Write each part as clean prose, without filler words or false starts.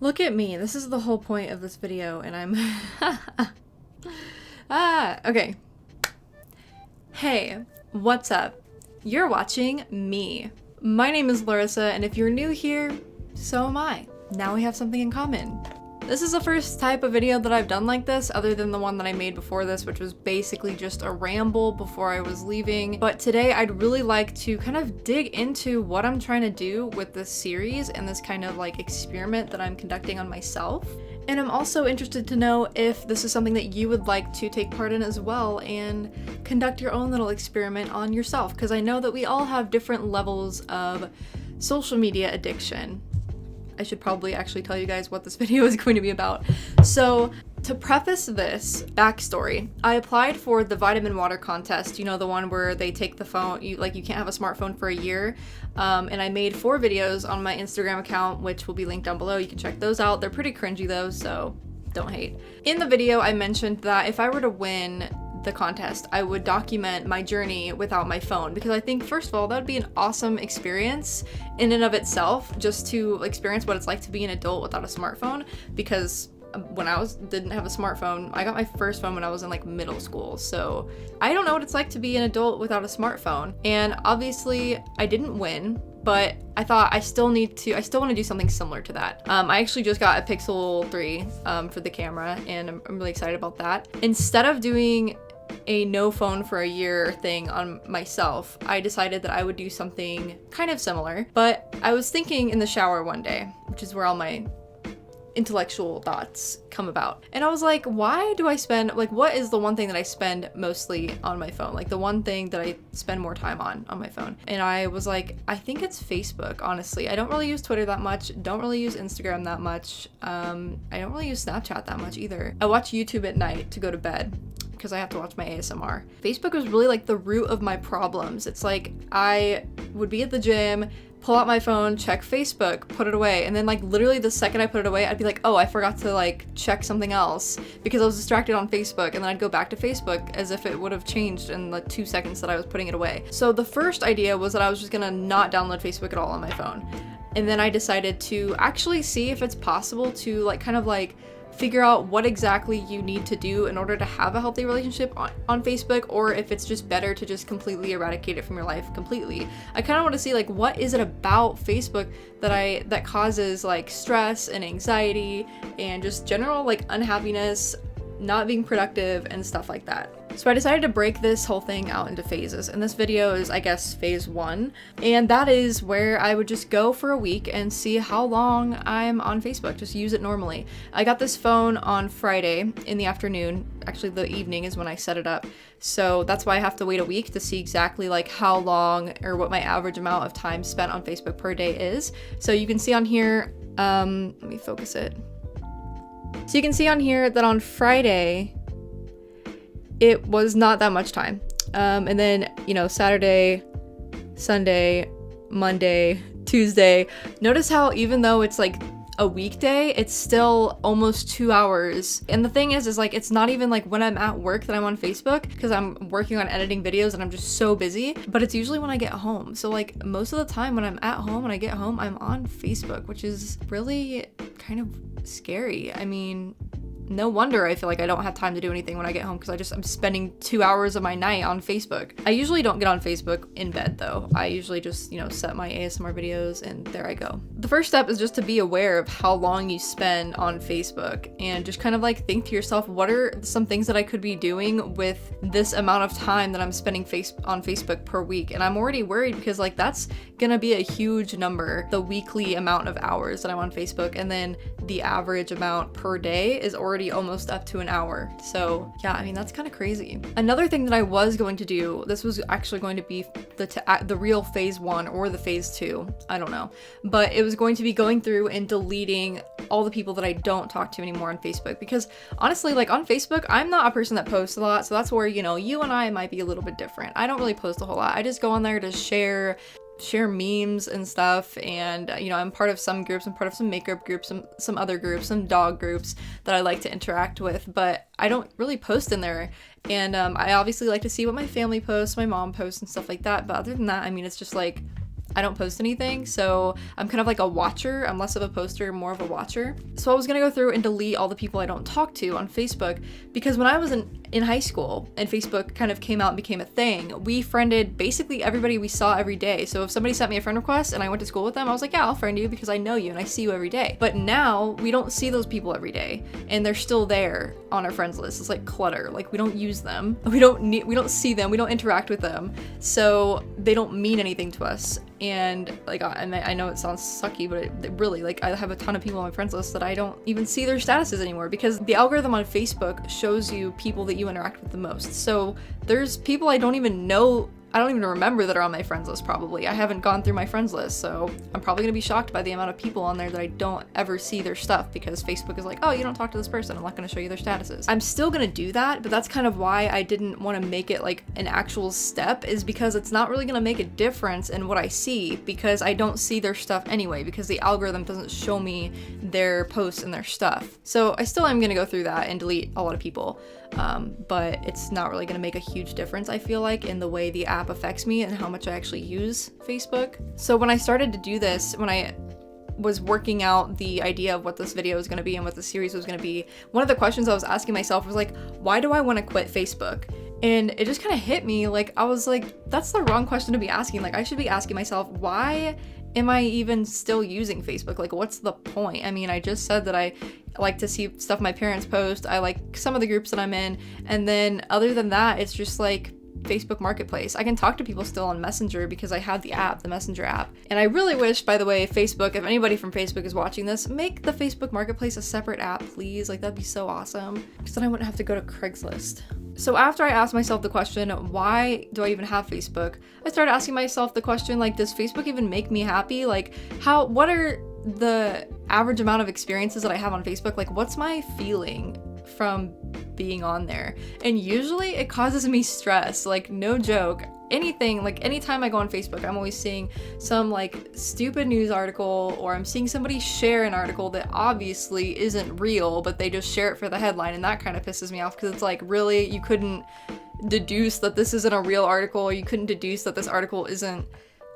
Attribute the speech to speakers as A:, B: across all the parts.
A: Look at me. This is the whole point of this video, and I'm... okay. Hey, what's up? You're watching me. My name is Larissa, and if you're new here, so am I. Now we have something in common. This is the first type of video that I've done like this, other than the one that I made before this, which was basically just a ramble before I was leaving. But today I'd really like to kind of dig into what I'm trying to do with this series and this kind of like experiment that I'm conducting on myself. And I'm also interested to know if this is something that you would like to take part in as well and conduct your own little experiment on yourself, because I know that we all have different levels of social media addiction. I should probably actually tell you guys what this video is going to be about. So, to preface this backstory, I applied for the vitamin water contest, you know, the one where they take the phone, you can't have a smartphone for a year. And I made 4 videos on my Instagram account, which will be linked down below. You can check those out. They're pretty cringy though, so don't hate. In the video, I mentioned that if I were to win the contest, I would document my journey without my phone, because I think, first of all, that would be an awesome experience in and of itself, just to experience what it's like to be an adult without a smartphone. Because when I didn't have a smartphone, I got my first phone when I was in like middle school, so I don't know what it's like to be an adult without a smartphone. And obviously I didn't win, but I thought I still want to do something similar to that. I actually just got a Pixel 3 for the camera, and I'm really excited about that. Instead of doing a no phone for a year thing on myself, I decided that I would do something kind of similar. But I was thinking in the shower one day, which is where all my intellectual thoughts come about, and I was like, why do I spend, like, what is the one thing that I spend mostly on my phone, like the one thing that I spend more time on my phone? And I was like, I think it's Facebook, honestly. I don't really use Twitter that much, don't really use Instagram that much, I don't really use Snapchat that much either. I watch YouTube at night to go to bed because I have to watch my ASMR. Facebook was really like the root of my problems. It's like I would be at the gym, pull out my phone, check Facebook, put it away, and then like literally the second I put it away, I'd be like, oh, I forgot to like check something else because I was distracted on Facebook, and then I'd go back to Facebook as if it would have changed in the 2 seconds that I was putting it away. So the first idea was that I was just gonna not download Facebook at all on my phone. And then I decided to actually see if it's possible to like kind of like figure out what exactly you need to do in order to have a healthy relationship on Facebook, or if it's just better to just completely eradicate it from your life completely. I kind of want to see like, what is it about Facebook that causes like stress and anxiety and just general like unhappiness, not being productive and stuff like that. So I decided to break this whole thing out into phases, and this video is, I guess, phase 1, and that is where I would just go for a week and see how long I'm on Facebook, just use it normally. I got this phone on Friday in the afternoon, actually the evening is when I set it up, so that's why I have to wait a week to see exactly like how long or what my average amount of time spent on Facebook per day is. So you can see on here, let me focus it. So you can see on here that on Friday, it was not that much time. And then, you know, Saturday, Sunday, Monday, Tuesday. Notice how even though it's like a weekday, it's still almost 2 hours. And the thing is like, it's not even like when I'm at work that I'm on Facebook, because I'm working on editing videos and I'm just so busy, but it's usually when I get home. So like most of the time when I'm at home, when I get home, I'm on Facebook, which is really kind of scary. I mean, no wonder I feel like I don't have time to do anything when I get home, because I'm spending 2 hours of my night on Facebook. I usually don't get on Facebook in bed though. I usually just, you know, set my ASMR videos and there I go. The first step is just to be aware of how long you spend on Facebook and just kind of like think to yourself, what are some things that I could be doing with this amount of time that I'm spending on Facebook per week? And I'm already worried because like that's gonna be a huge number, the weekly amount of hours that I'm on Facebook, and then the average amount per day is already almost up to an hour. So yeah, I mean, that's kind of crazy. Another thing that I was going to do, this was actually going to be the real phase 1 or the phase 2, I don't know, but it was going to be going through and deleting all the people that I don't talk to anymore on Facebook, because honestly, like on Facebook, I'm not a person that posts a lot, so that's where, you know, you and I might be a little bit different. I don't really post a whole lot. I just go on there to share memes and stuff, and you know, I'm part of some groups, I'm part of some makeup groups, some other groups, some dog groups that I like to interact with, but I don't really post in there. And I obviously like to see what my family posts, my mom posts and stuff like that, but other than that, I mean, it's just like I don't post anything, so I'm kind of like a watcher. I'm less of a poster, more of a watcher. So I was gonna go through and delete all the people I don't talk to on Facebook, because when I was in high school and Facebook kind of came out and became a thing, we friended basically everybody we saw every day. So if somebody sent me a friend request and I went to school with them, I was like, yeah, I'll friend you because I know you and I see you every day. But now we don't see those people every day, and they're still there on our friends list. It's like clutter. Like, we don't use them. We don't see them. We don't interact with them. So they don't mean anything to us. And like, I know it sounds sucky, but it really, like, I have a ton of people on my friends list that I don't even see their statuses anymore, because the algorithm on Facebook shows you people that you interact with the most. So there's people I don't even know, I don't even remember that are on my friends list probably. I haven't gone through my friends list, so I'm probably gonna be shocked by the amount of people on there that I don't ever see their stuff, because Facebook is like, oh, you don't talk to this person, I'm not gonna show you their statuses. I'm still gonna do that, but that's kind of why I didn't want to make it like an actual step, is because it's not really gonna make a difference in what I see, because I don't see their stuff anyway, because the algorithm doesn't show me their posts and their stuff. So I still am gonna go through that and delete a lot of people. But it's not really gonna make a huge difference, I feel like, in the way the app affects me and how much I actually use Facebook. So when I started to do this, when I was working out the idea of what this video was gonna be and what the series was gonna be, one of the questions I was asking myself was like, why do I want to quit Facebook? And it just kind of hit me, like, I was like, that's the wrong question to be asking. Like, I should be asking myself, why am I even still using Facebook? Like, what's the point? I mean, I just said that I like to see stuff my parents post. I like some of the groups that I'm in. And then other than that, it's just like Facebook Marketplace. I can talk to people still on Messenger because I have the app, the Messenger app. And I really wish, by the way, Facebook, if anybody from Facebook is watching this, make the Facebook Marketplace a separate app, please. Like, that'd be so awesome, because then I wouldn't have to go to Craigslist. So after I asked myself the question, why do I even have Facebook? I started asking myself the question, like, does Facebook even make me happy? Like, what are the average amount of experiences that I have on Facebook? Like, what's my feeling from being on there? And usually it causes me stress, like, no joke. Anything, like, anytime I go on Facebook, I'm always seeing some like stupid news article, or I'm seeing somebody share an article that obviously isn't real, but they just share it for the headline, and that kind of pisses me off, because it's like, really, you couldn't deduce that this isn't a real article, or you couldn't deduce that this article isn't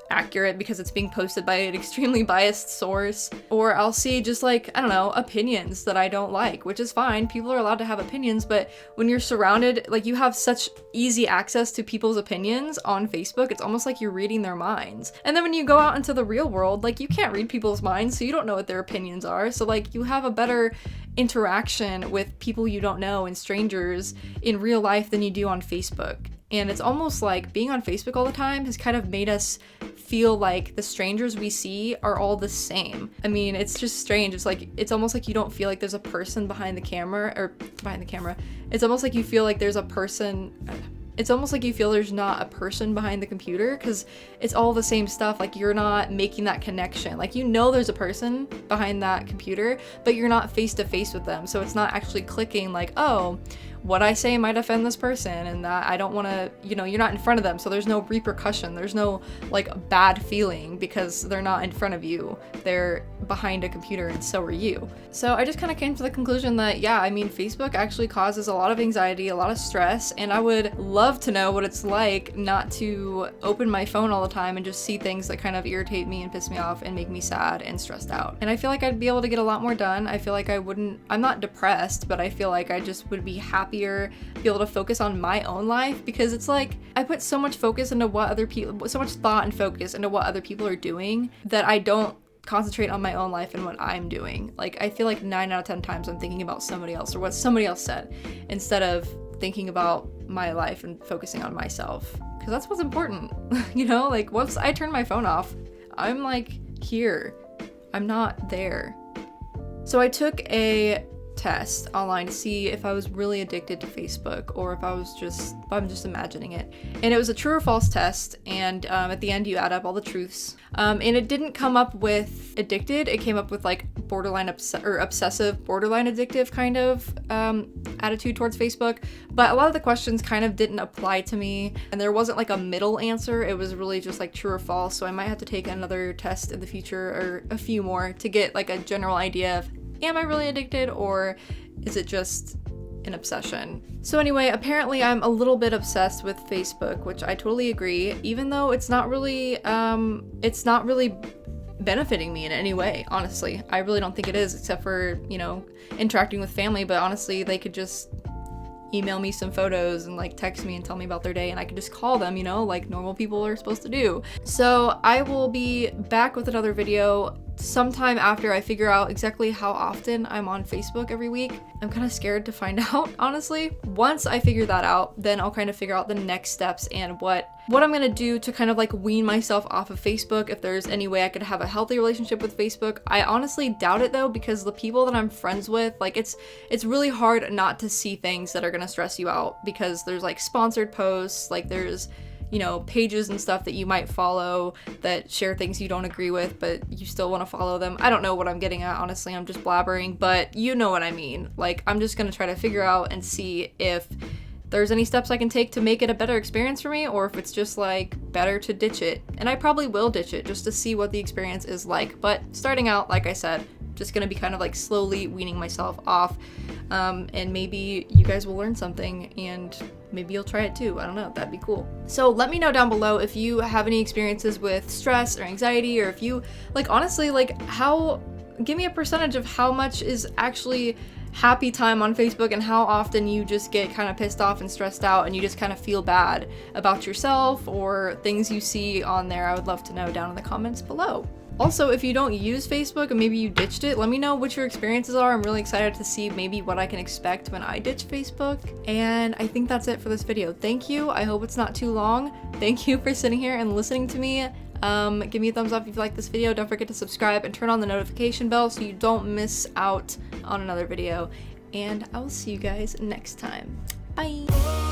A: accurate because it's being posted by an extremely biased source. Or I'll see just like, I don't know, opinions that I don't like, which is fine. People are allowed to have opinions, but when you're surrounded, like, you have such easy access to people's opinions on Facebook, it's almost like you're reading their minds. And then when you go out into the real world, like, you can't read people's minds, so you don't know what their opinions are. So like, you have a better interaction with people you don't know and strangers in real life than you do on Facebook. And it's almost like being on Facebook all the time has kind of made us feel like the strangers we see are all the same. I mean, it's just strange. It's like, it's almost like you don't feel like there's a person behind the camera, or behind the camera. It's almost like you feel like there's a person. It's almost like you feel there's not a person behind the computer, because it's all the same stuff. Like, you're not making that connection. Like, you know there's a person behind that computer, but you're not face to face with them. So it's not actually clicking like, oh, what I say might offend this person, and that I don't want to, you know, you're not in front of them, so there's no repercussion, there's no like bad feeling because they're not in front of you, they're behind a computer, and so are you. So I just kind of came to the conclusion that, yeah, I mean, Facebook actually causes a lot of anxiety, a lot of stress, and I would love to know what it's like not to open my phone all the time and just see things that kind of irritate me and piss me off and make me sad and stressed out. And I feel like I'd be able to get a lot more done. I feel like I'm not depressed, but I feel like I just would be happier, be able to focus on my own life, because it's like, I put so much focus into what other people, so much thought and focus into what other people are doing, that I don't concentrate on my own life and what I'm doing. Like, I feel like 9 out of 10 times I'm thinking about somebody else or what somebody else said, instead of thinking about my life and focusing on myself, because that's what's important. You know, like, once I turn my phone off, I'm like here, I'm not there. So I took a test online to see if I was really addicted to Facebook, or if I'm just imagining it. And it was a true or false test, and at the end you add up all the truths. And it didn't come up with addicted, it came up with like borderline obsessive, borderline addictive kind of attitude towards Facebook. But a lot of the questions kind of didn't apply to me, and there wasn't like a middle answer. It was really just like true or false. So I might have to take another test in the future, or a few more, to get like a general idea of, am I really addicted, or is it just an obsession. So anyway, apparently I'm a little bit obsessed with Facebook, which I totally agree, even though it's not really benefiting me in any way, honestly. I really don't think it is, except for, you know, interacting with family, but honestly, they could just email me some photos and like text me and tell me about their day, and I could just call them, you know, like normal people are supposed to do. So I will be back with another video sometime after I figure out exactly how often I'm on Facebook every week. I'm kind of scared to find out, honestly. Once I figure that out, then I'll kind of figure out the next steps and what I'm gonna do to kind of like wean myself off of Facebook, if there's any way I could have a healthy relationship with Facebook. I honestly doubt it though, because the people that I'm friends with, like it's really hard not to see things that are gonna stress you out, because there's like sponsored posts, like there's, you know, pages and stuff that you might follow that share things you don't agree with, but you still want to follow them. I don't know what I'm getting at, honestly, I'm just blabbering, but you know what I mean. Like, I'm just gonna try to figure out and see if there's any steps I can take to make it a better experience for me, or if it's just like better to ditch it. And I probably will ditch it just to see what the experience is like. But starting out, like I said, just gonna be kind of like slowly weaning myself off, and maybe you guys will learn something and maybe you'll try it too. I don't know, that'd be cool. So let me know down below if you have any experiences with stress or anxiety, or if you, like, honestly, like, give me a percentage of how much is actually happy time on Facebook and how often you just get kind of pissed off and stressed out and you just kind of feel bad about yourself or things you see on there. I would love to know down in the comments below. Also, if you don't use Facebook and maybe you ditched it, let me know what your experiences are. I'm really excited to see maybe what I can expect when I ditch Facebook. And I think that's it for this video. Thank you. I hope it's not too long. Thank you for sitting here and listening to me. Give me a thumbs up if you like this video. Don't forget to subscribe and turn on the notification bell so you don't miss out on another video. And I will see you guys next time. Bye!